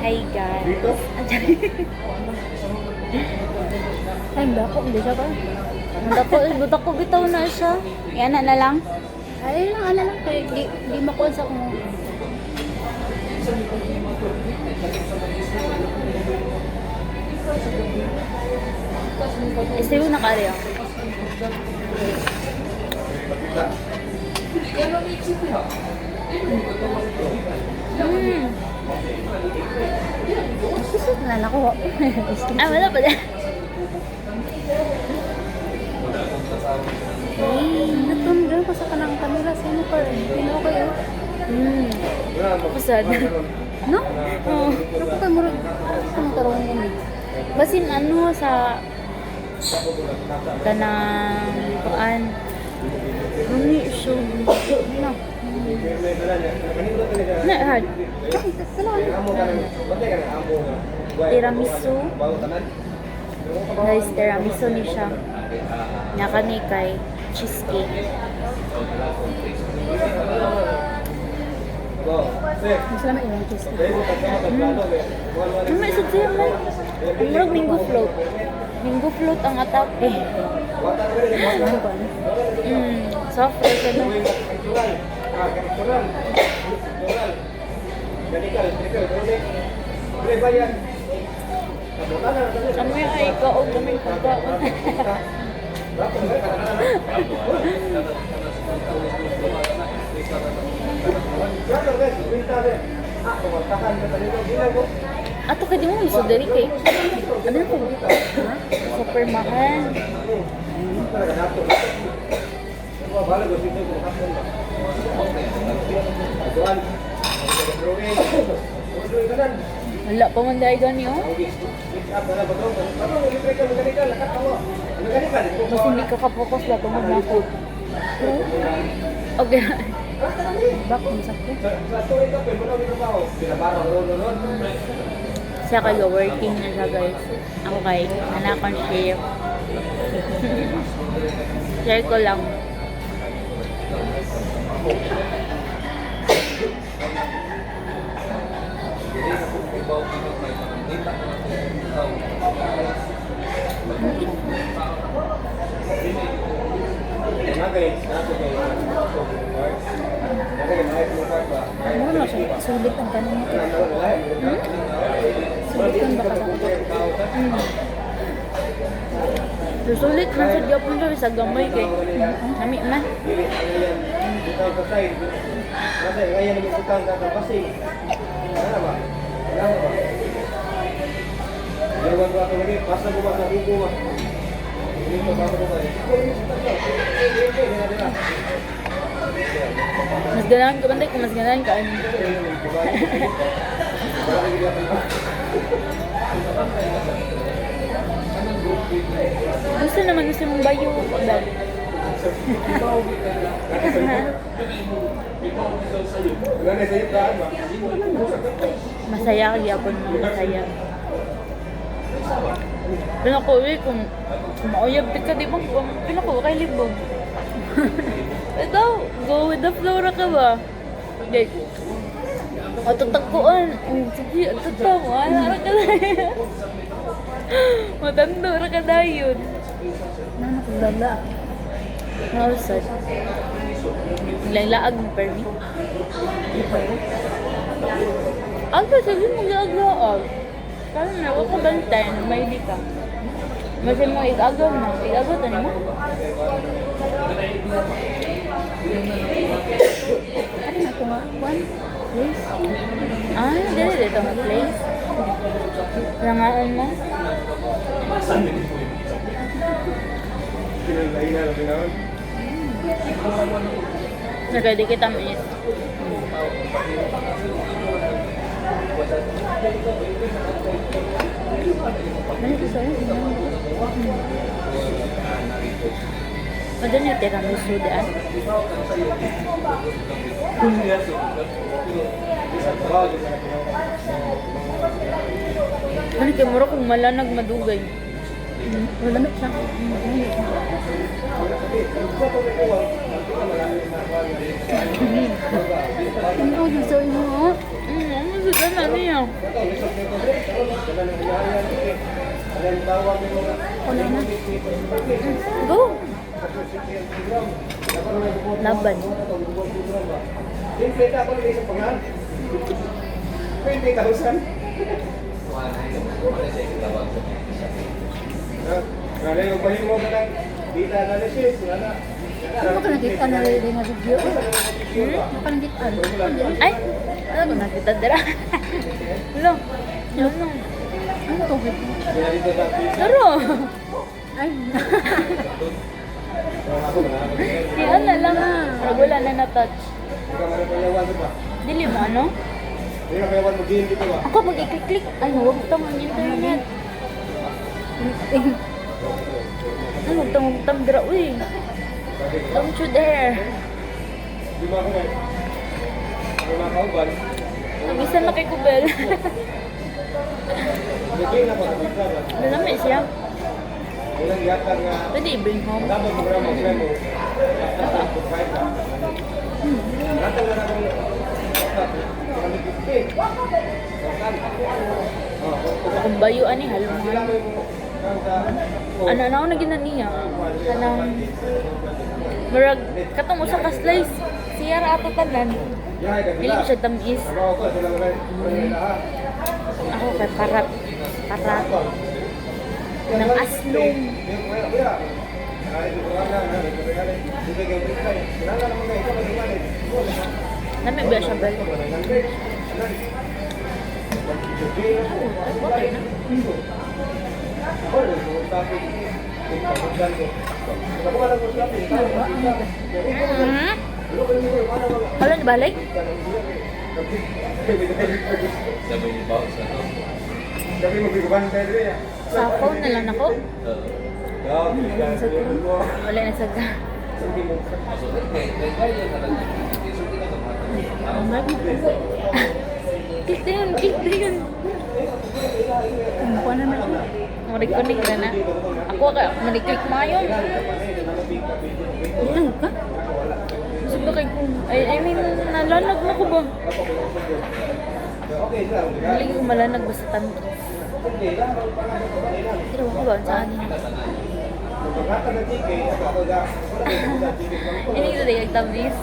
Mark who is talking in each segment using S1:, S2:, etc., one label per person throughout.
S1: Hi guys.
S2: Ay, dako, hindi siya ba?
S1: Budak ko bitaw na siya. Yan na lang.
S2: Ay, lang, lang. Kaya di makuha sa kung...
S1: Istiro na kari ako.
S2: Susot na nakuha.
S1: Ah, wala pa din.
S2: Natundra ko sa kanang kamera sa inyo pa rin. Hindi okay yun.
S1: Pasad.
S2: No? Oo. Pero kung kayo murag, kung tarungan kami.
S1: Basin ano sa kanang kuan. Ano siya? Na. Na hard. Tiramisu. Guys, tiramisu ni siya. Nakani kay cheesecake.
S2: Masalamat yung cheese.
S1: Ano isod siya man? Murag mango float. Mango float ang atake.
S2: Ano ba?
S1: Soft rice ano? Kami ay ikaw og gamay pagkaon. Ato kay di mo miso diri kay. Ano ko? Ha? Super mahal. Wala pa man dahil gani oh. Mas hindi ka kapokus ba tumag na ako. Okay.
S2: Back mo sakit.
S1: Siya kayo working na siya guys. Ako kay anakon chef. Share ko lang.
S2: Ano na siya? Sulit ang kanin nito. Sulit ang baka sa
S1: Susulit man sa gyapon siya sa gamay kay nami man. Mas ganahan ka bantay kung mas ganahan ka ano. Gusto naman gusto mong bayo bag. Masaya ka gyapon mo, masaya. Pinako kung mauyab ka di ba? Pinako kay libog. Ito, go with the flow ra ka ba? Okay. O tutagkuan. Sige, tutag mo. Ano ra ka dayon? Matando ra ka dayon.
S2: Nana ko lala.
S1: Nausad. Laag mo permi. Alba, sabi mo laag-laag. Kaya na, huwag ka bantay. May di ka. Kasi mo, igagaw mo. Igagaw to mo.
S2: Ano na ito nga? One? Please?
S1: Ah, dito nga place. Langaan mo. Nagadi kita mo yun.
S2: Ano ito sa'yo?
S1: Madali yung tiramisu daan. Ano kayo mura kung malanag madugay.
S2: Wala na siya. Ano yung sa'yo mo?
S1: Ano sa dana? ano yun?
S2: Una na.
S1: Go! Laban.
S3: Siyempre, ako nag isang pangal. 20,000. Wala yung bahing mo ka ng data analysis. Wala.
S2: Ano ba ka nakita na rin nga video? Ano ka nakita?
S1: Ay! Ano ko nakita dira? Hello? Ano?
S2: Ano to?
S1: Laro!
S2: Ay,
S1: Di ano lang. Parang wala na na-touch.
S3: Ikaw marapayawan ba?
S1: Dili mo ano?
S3: Hindi ka payawan mag-game dito ba?
S1: Ako mag-i-click. Ay, huwag ito ang internet. Ay, huwag ito mag-tam dira. Uy! Don't you dare!
S3: Di ba ako na? Ako na kauban.
S1: Nabisan na kay Kubel.
S3: Mag-game na ko sa pagkara.
S1: Malami siya.
S3: Walang yatag nga.
S1: Pwede i-bring home.
S3: Dapat programa ko mo. Kahit na. Natang na akong
S1: Kung bayo ani halong-halong. Ano na ako na ginaniya? Kanang murag katong usa ka slice. Siya ra ato tanan. Dili ko siya tamis. Ako kay parat. Parat. Nang aslong. Nami ba siya bal? Okay na. Wala ni balik?
S3: Sabi mo biguban tayo rin.
S1: Sa phone na lang ako. Wala na sa ga. Click na yun, click na yun.
S2: kumukuha na na siya.
S1: Marig-connect na na. Ako ka, marig-click mo yun.
S2: Ilang ka?
S1: Sabi kay kung, I mean, nalanag na ko ba? Hindi ko malanag basta tamkis. Pero ako ba, saan yun? Hindi ko dahil tamis.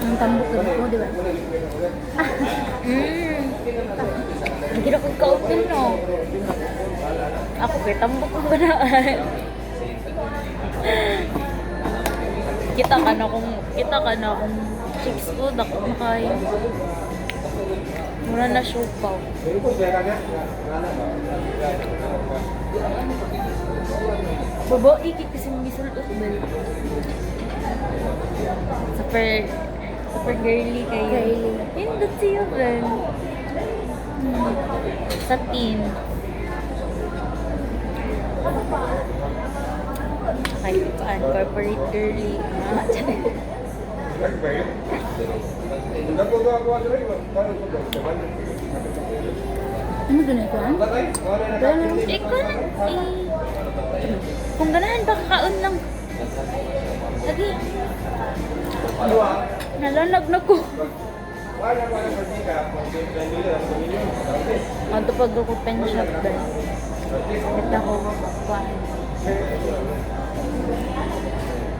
S2: Ang tambok ka mo, di ba?
S1: Hindi na kong ka-open, no? Ako kay tambok ko ba na? Kita ka na kung chicks food ako makain. Mura na siopaw. Babae kasi misal utbel. Super girly kayo.
S2: Girly.
S1: Pindot siya ba? Satin. Kahit saan, corporate girly.
S2: Ano doon ito, ah?
S1: Ikaw na, kung ganahan ba kakaon lang. Lagi. Nalanag na ko. Ano pag ako pen shop ba? Ito ako kuhaan.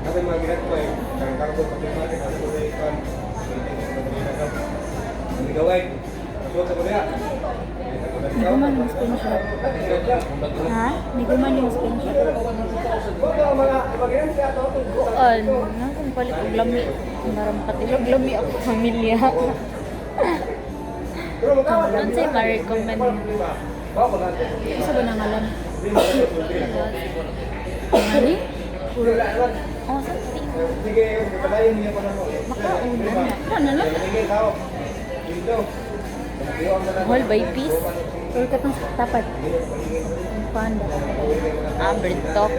S3: Kasi mga ginat ko eh, karang-karang ko pati kasi ko rin ikan. Hindi gawin. Suot ako niya.
S2: Hindi ko man yung spin shop.
S1: Ha?
S2: Hindi ko man yung spin shop.
S1: Kuhaan. Nang kung palit og lami. Maram katilog lami ako pamilya. Doon sa'yo ma-recommend mo.
S2: Isa ba nangalan? Ano?
S1: Oh, something.
S3: Sige, patayin niya pa naman.
S2: Makauna na. Ano lang?
S3: Sige, tao. Dito.
S1: Whole by piece.
S2: Or ka itong tapat. Ang panda.
S1: Bird talk.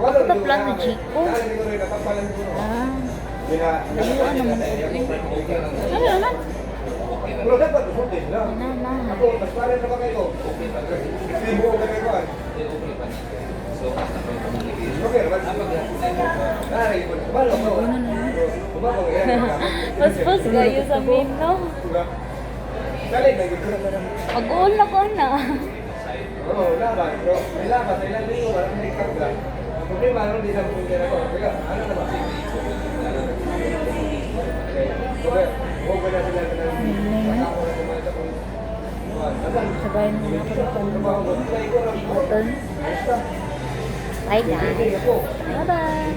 S1: Ako na plano, Chico. Ah, layuan naman ko.
S2: Ano naman?
S3: Pero dapat usutin lang.
S1: Naman.
S3: Ako, mas pare na ba kayo? Kasi buo ka kayo.
S2: Ano na yun?
S1: Pas-pas kayo sa min, no? Mag-uol na ko na.
S3: Oo, laban. Pero may laban. Sa ilang linggo, walang may karga. Ang problema, ano, di sa pupunta na ko. Teka, ano na ba? Okay. Huwag na sila na
S2: Sabay na ako sa
S1: Button. Bye, guys. Bye-bye.